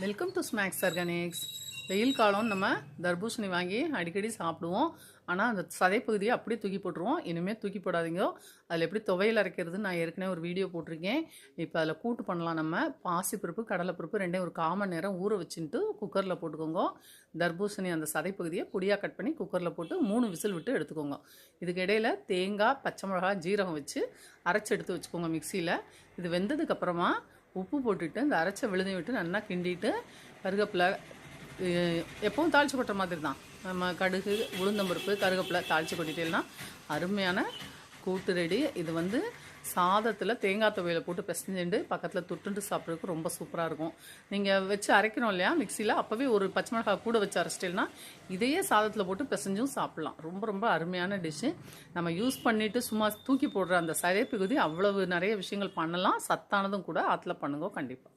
Welcome to snacks organics. வெயில் காலம் நம்ம தர்பூசணி வாங்கி அடிக்கடி சாப்பிடுவோம். ஆனால் அந்த சதைப்பகுதியை அப்படியே தூக்கி போட்டுருவோம். இனிமேல் தூக்கி போடாதீங்க. அதில் எப்படி துவையல் அரைக்கிறதுன்னு நான் ஏற்கனவே ஒரு வீடியோ போட்டிருக்கேன். இப்போ அதில் கூட்டு பண்ணலாம். நம்ம பாசிப்பருப்பு கடலைப்பருப்பு ரெண்டையும் ஒரு 1/4 மணி நேரம் ஊற வச்சுட்டு குக்கரில் போட்டுக்கோங்க. தர்பூசணி அந்த சதைப்பகுதியை பொடியாக கட் பண்ணி குக்கரில் போட்டு 3 விசில் விட்டு எடுத்துக்கோங்க. இதுக்கு இடையில் தேங்காய், பச்சை மிளகாய், ஜீரகம் வச்சு அரைச்சி எடுத்து வச்சுக்கோங்க மிக்சியில். இது வெந்ததுக்கப்புறமா உப்பு போட்டுட்டு இந்த அரைச்ச விழுதி விட்டு நல்லா கிண்டிட்டு கருவேப்பிலை எப்பவும் தாளித்து கொட்டுற மாதிரி தான். நம்ம கடுகு, உளுந்தம்பருப்பு, கருவேப்பிலை தாளித்து கொட்டிட்டேன்னா அருமையான கூட்டு ரெடி. இது சாதத்தில் தேங்காய் துவையில் போட்டு பிசைஞ்சுட்டு பக்கத்தில் தொட்டுண்டு சாப்பிட்றதுக்கு ரொம்ப சூப்பராக இருக்கும். நீங்கள் வச்சு அரைக்கணும் இல்லையா மிக்சியில், அப்போவே ஒரு பச்சை மிளகாய் கூட வச்சு அரைச்சிட்டேன்னா இதையே சாதத்தில் போட்டு பிசைஞ்சும் சாப்பிட்லாம். ரொம்ப ரொம்ப அருமையான டிஷ்ஷு. நம்ம யூஸ் பண்ணிவிட்டு சும்மா தூக்கி போடுற அந்த சதைப்பகுதி அவ்வளவு நிறைய விஷயங்கள் பண்ணலாம். சத்தானதும் கூட ஆற்றுல பண்ணுங்க கண்டிப்பாக.